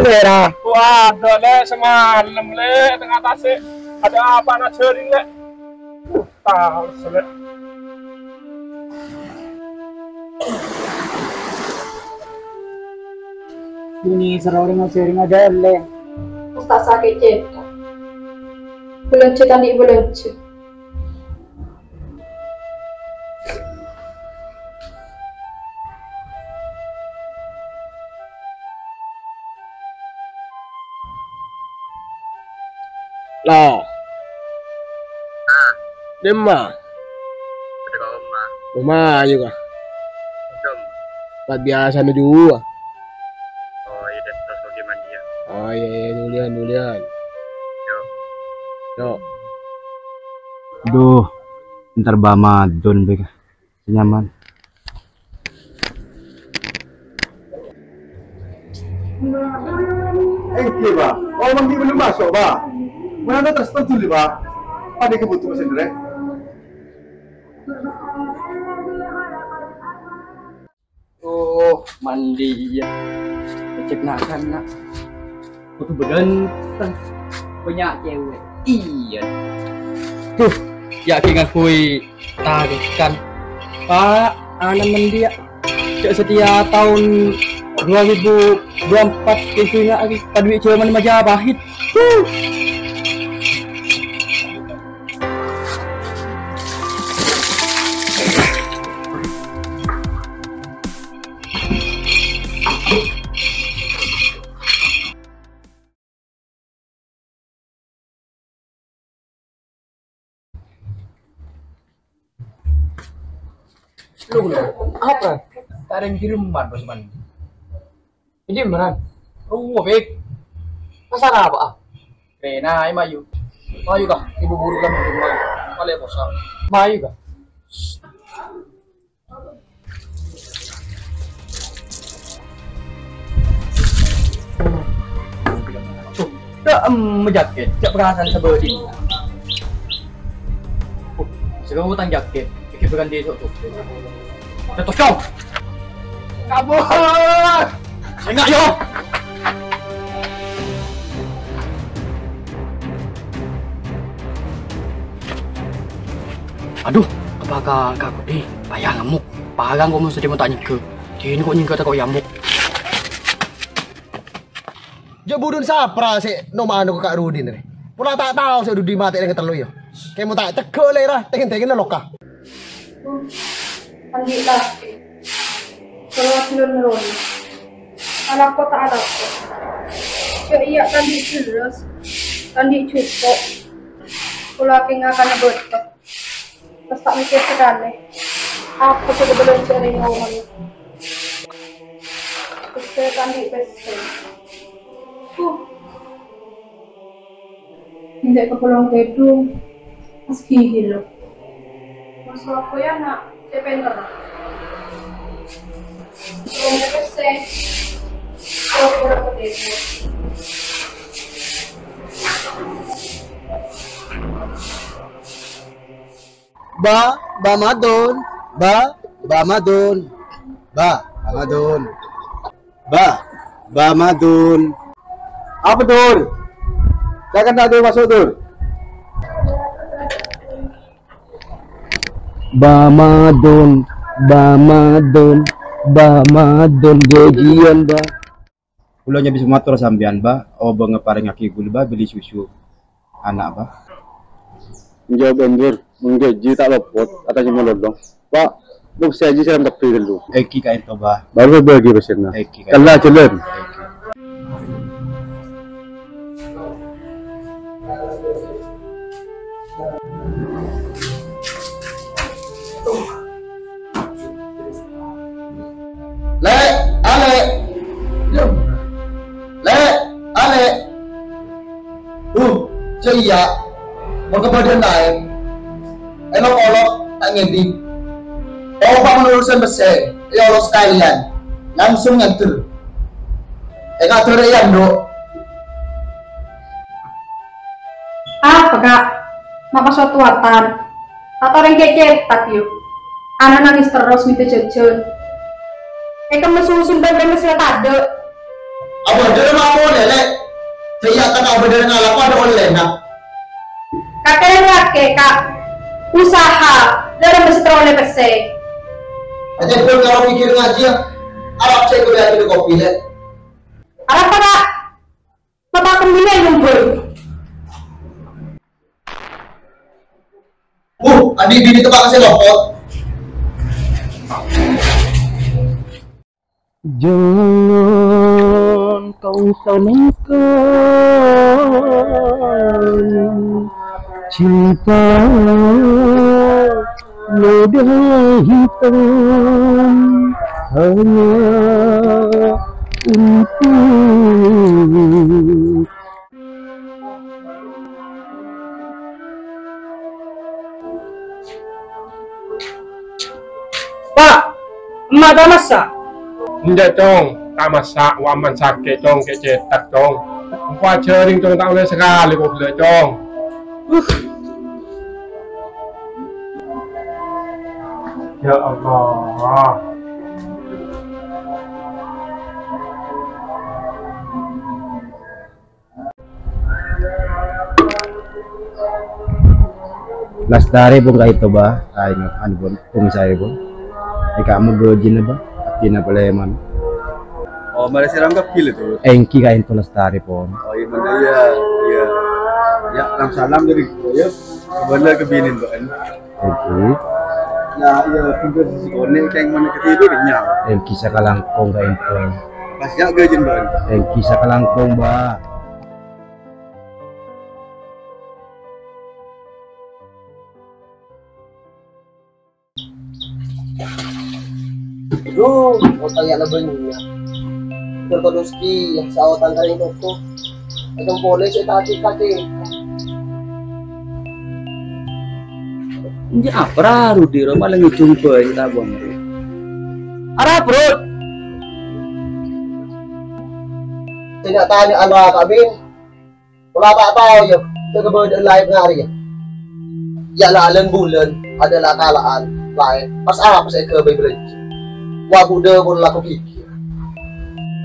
Lera. Wah, ada le semalam le tengah tasik. Ada apa nak sering le? Tahu le. Ini sering aja le. Tak sakit cerita. Belum cerita di belum cerita. Lah. Demma. Udah kau rumah. Rumah juga. Jom. Tempat biasa juga. Oh iya deh, terus pergi mandi ya. Oh iya, nulian. Yuk. Yuk. Aduh, ntar Bamadon beka. Nyaman. Ba? Oh, mandi belum masuk, Ba. Mana ada tersetuju, Ba? Ada kebutuhan sendiri. Oh, mandi ya. Cek nak kan nak. Betul beganteng. Punya cewek. Iya. Tuh, yakin akui tarikan. Pak, anak mandi ya. Setiap tahun 2024 isunya lagi duit cewek mana Majapahit. Lu apa? Tak ada yang kiriman bos mandi. Ini beneran. Bek. Masalah apa? Rena, Mayu. Mayu kah? Ibu buru kami di rumah. Kalian bosan. Mayu kah? Tak menjaket, tak perasaan seperti ini. Sekarang hutang jaket, fikir berganti esok tu. Dah tosong. Kabur! Enggak yo. Aduh, apakah kau payah ngamuk. Parang kau mesti mau tanya ke. Dia ni kau nyingkat kau yamuk. Ya budun sapra si nomano ko Kak Rudin ni. Pula tak tahu si Rudin mati dengan telu yo. Kayak mau tak cekek le lah, tengen-tengen lah loka. Andi laki. Kalau turun anak ko tak ada ko. Ya iya tandi terus. Tandi cukup. Kalau aking akan nabot ko. Terus tak mikir sekali. Aku sudah belum cari ngomong. Terus saya tandi pesen. Hindi ka palang kedong. Mas hihilo. Mas ako yan na. Depende na. Kung kasi, ako pala ko dito. Bamadon. Bamadon. Apa Dur? Saya kan tadi masuk Dur. Bamadon gajian ba. Ulanya bisa motor sambian ba, o ba nga parang akigul ba beli susu anak ba. Jawab Dur, menggaji tak lopot atas cuma lodong. Pak, lu saja saya tak pilih dulu. Eki kain to ba. Baru bagi pasirna. Eki kain. Kalla jalan. Ale. Iya. Mau kemudian lain. Elok-olok tak ngerti. Oh, Pak menerusan besar. Ya Allah sekalian. Langsung ngatur. Ngatur ya, Bro. Apa kak? Maka suatu watan. Atau orang kece tak yuk. Anak nangis terus minta jajan. Kayak mesusun bebek mesin tade. Apa dia mau lelek? Saya akan apa dia ngalah pada oleh nak. Kakek kak usaha dalam mesti teroleh pese. Aja pun kalau pikir ngaji ya, Arab saya kuliah di kopi le. Arab pada bapak kembali ngumpul. Adik bini tempat kasih lopot. Jangan kau samakan cinta noda hitam hanya untuk Pak, emak dah masak. Tidak dong, tak masak, waman sakit dong, kecetak dong. Kuat cering dong, tak boleh sekali kok boleh dong. Ya Allah. Lastari pun kayak itu bah, anu pun pengisai pun. Kamu gojin bah, tina peleman. Oh, Malaysia ranggap pilih tuh. Engki kayak itu lastari pun. Oh iya mana ya, iya. Ya, salam dari ya. Sebenarnya kebinin tuh kan. Engki, Nah, ya tinggal sisi konek kayak mana ketidur kenyang. engki sakalangkong kayak itu. Pasnya gajin tuh. Engki sakalangkong bah. Duh, mau tanya na banyak. Terkodoski, sa awatan ka rin ito. Itong pole sa tati-tati. Ini apa Rudi? Malah ngejumpa kita bang. Arah bro. Tinatanya ano kami. Wala tak tahu ya. Tagabod ang live nga rin. Yalalan bulan, adalah kalaan lain. Pas apa sa ikabay belajar. Wabu deh pun laku pikir.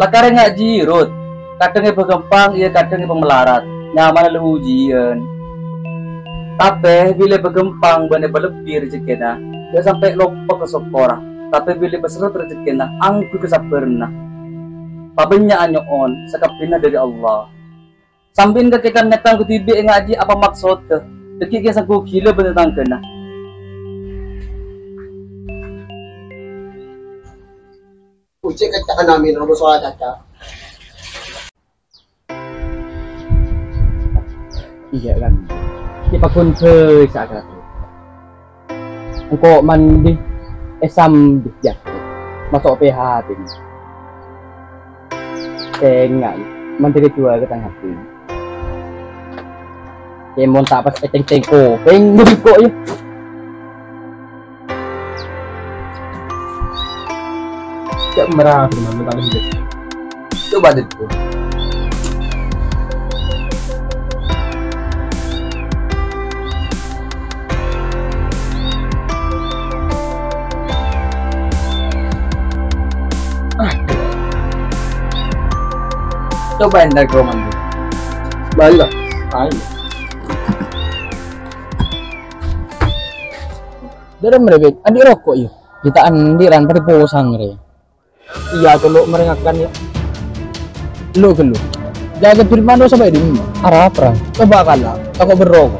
Lakarnya ngaji Rud. Kadangnya berkembang, iya kadangnya pemelarat. Nyaman lu ujian. Tapi bila berkembang bener berlebih rezekina, dia sampai lupa ke sokora. Tapi bila berseret rezekina, angku kesabarna. Pabennya anyoon, sakapina dari Allah. Sambil kekikan netang kutibi ngaji apa maksudnya? Kekikan sangku gila bener tangkena. Ucik kacaan namin, rumah soal caca. Iya kan. Kita pun ke saat itu. Engkau mandi esam bijak. Masuk PH ini. Tengah mandi kedua ke tengah hati. Kemon tak pas ceng-cengko, pengen kok ya. Cak merah teman mentang hidup. Coba deh tuh. Coba ender kau mandi. Balik lah. Ayo. Dari mereka, andi rokok ya. Kita andiran pada posang re. Iya kalau meringatkan ya. Lu ke lu. Jaga firman dosa baik di arah apa? Coba kalah. Aku berrokok.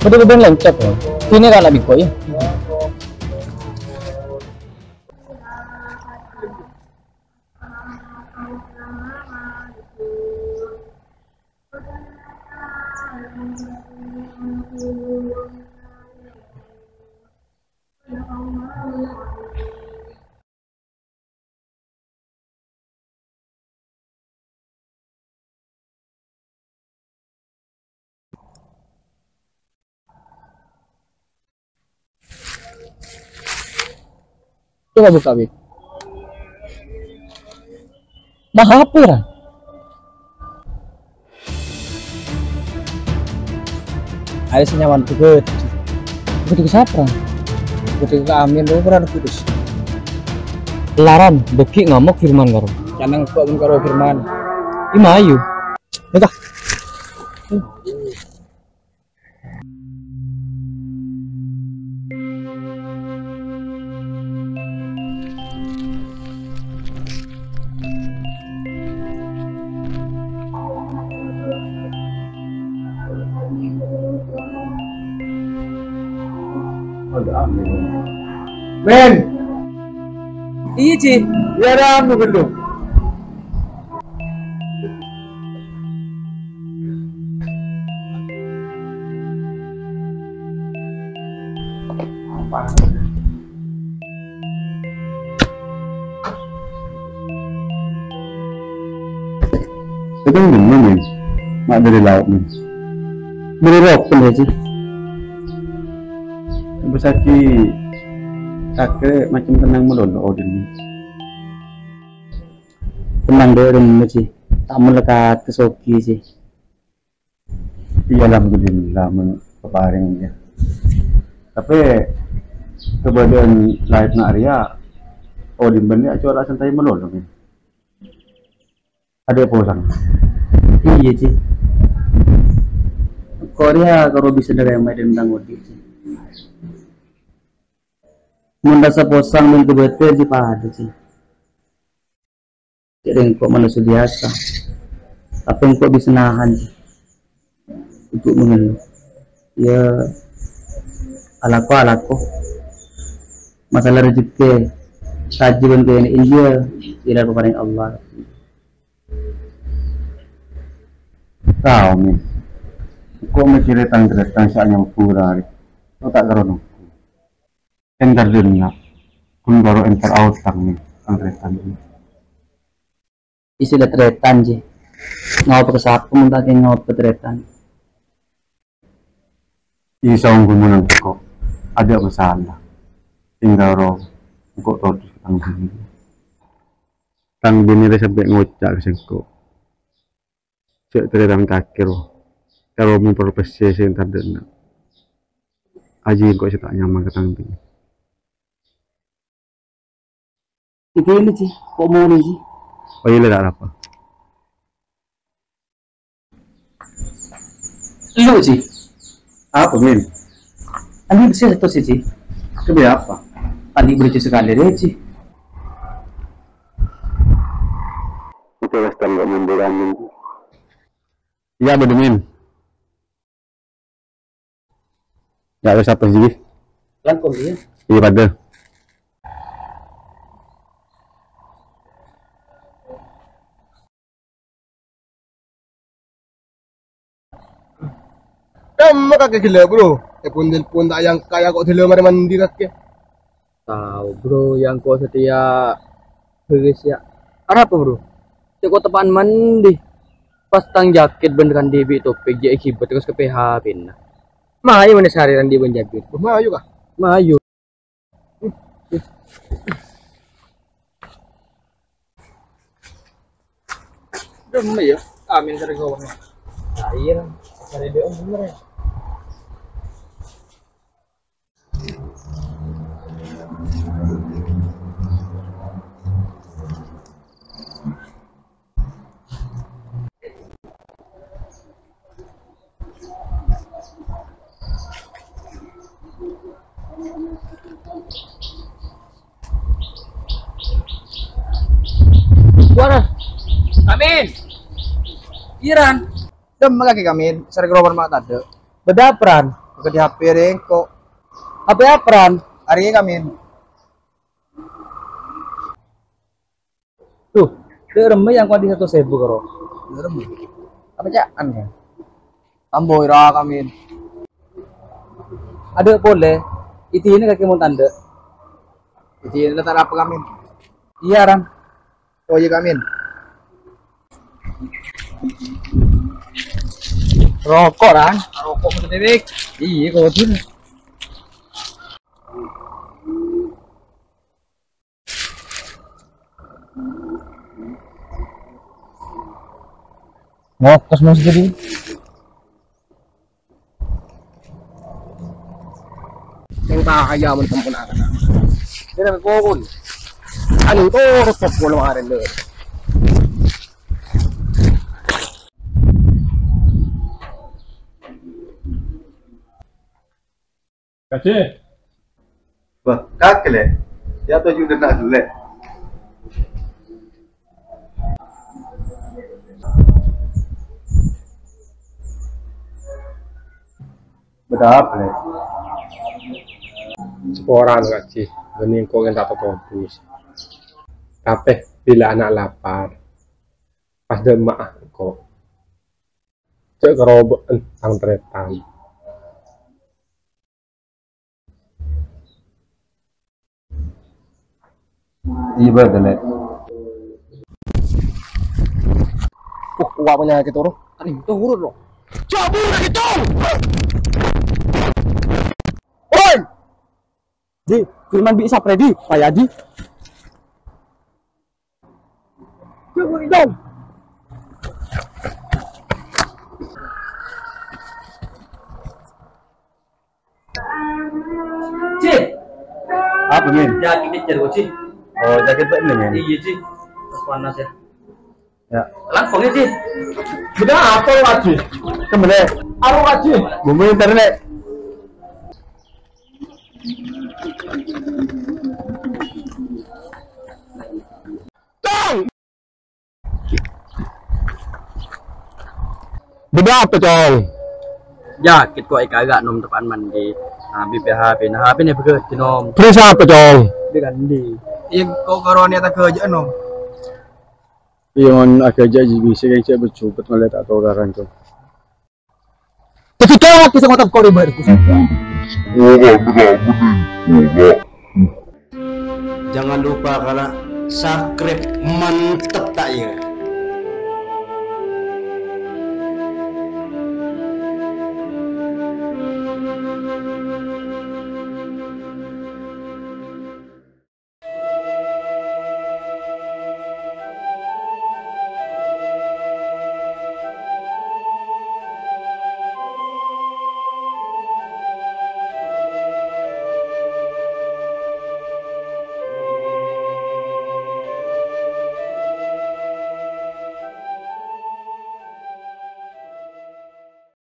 Betul-betul lencet ya. Ini kalah biko ya. Coba buka Bib. Mahal apa ya? Ada senyaman tuh ke siapa? ketika Amin lu pernah putus. Laran, beki ngamuk Firman karo. Jangan kok karo Firman. Ima ayu. Entah. Men, Iya, Ci. biar aku belum. Itu bener men, mak dari laut men. Beri rokok ya, Ci. Besaki kakek macam tenang melulu odin ni. Tenang deh rumah, Ci. Tak melekat ke Soki, Ci. Iya alhamdulillah men peparing dia. Tapi kebetulan lain nak Arya odin benih acara santai melulu men. Ada apa sang? Iya, Ci. Korea kalau bisa dari yang main tentang Odi, Ci. Mendasa posang dan kebetulan Ci pada, Ci. Jadi kok manusia biasa. Apa yang kok bisa nahan, Ci? Untuk mengeluh. Ya, alako. Masalah rezeki, kajian ke ini India, tidak kepada Allah. Tahu men. Kok menceritakan tentang yang pura. Kau tak kerono. Entar dunia. Kun baru entar outang nih angkretan ini. Isi dah tretan, Ci. Ngau pakai sapu, minta ngau pakai tretan. Isang gumunang kok ada masalah. Tinggal roh kok terus tang bini. Tang bini dah sampai ngocak sengko. Cek terang kakek roh. Kalau memperpesi entar dunia. Aji kok tak nyaman ke tang bini. Itu ini, Ci. Kok mau nih, Ci? Oh iya tak apa. Lu, Ci. Apa men? Andi bisa satu sih, Ci. Itu biar apa? Andi berarti sekali deh, Ci. Itu western gak memberamin. Iya bener men. Ya wes apa sih? Langkung dia. Iya pada. Kamu kakek gila bro. Pun tak yang kaya kok gila mari mandi kakek. Tahu bro, yang kau setia beres ya. Apa bro? Cek tepan mandi. Pas tang jaket beneran debi topik je akibat terus ke PH pin. Mayu mana seharian di benjabit. Mayu kah? Mayu. Demi ya, Amin sering ngomong. Nah, iya, cari dia bener ya. Buana, Amin. Iran. Dem lagi kami, sering roman mak tade. Bedapran. Ke di HP ring kok. Apa apran? Hari ini kami. Tuh, dia remeh yang kau di 1.000 karo. Apa caan kan? Tambah ira kami. Ada boleh. Itu ini kaki mau tanda. Jadi letak apa kami? Iya, Ran. Oh iya kami. Rokok Ran, rokok mau tewik. Iya kau tuh. Ngokos mas jadi. Yang tak ayam temen anak. Ini namanya kokon. Anu itu harus populer kemarin deh. Kacil. Wah, kakek le. Ya tuh juga nak dulu le. Berapa le? Seporan kacil. Bening kau yang tak terkobus. Tapi bila anak lapar, pas demak kok. Cek kerobokan tang tretan. Iya betul le. Uang punya kita orang. Kan itu huruf loh. Cabut lagi dong. Oi. Di, firman bisa Freddy, Pak Yaji. Cabut dong. Cik, Apa min? jaket dia cergo cik. Oh, jaket pak ini min. Iya cik, panas ya. Ya. Langsung ya cik. Sudah apa lagi? Kemana? Apa lagi? Bumbu internet. Berapa cong? Jaket kok agak nom tepan mandi. Nah, BPHP, nah HP nih begitu di nom. Terus apa cong? Digandi. Iya, kau karunia tak kerja no. Iyon agak jadi bisa kayak saya bercupat malah tak tahu orang tu. Ketika lagi sama tak kau ribar. Jangan lupa karena subscribe mantep tak ya.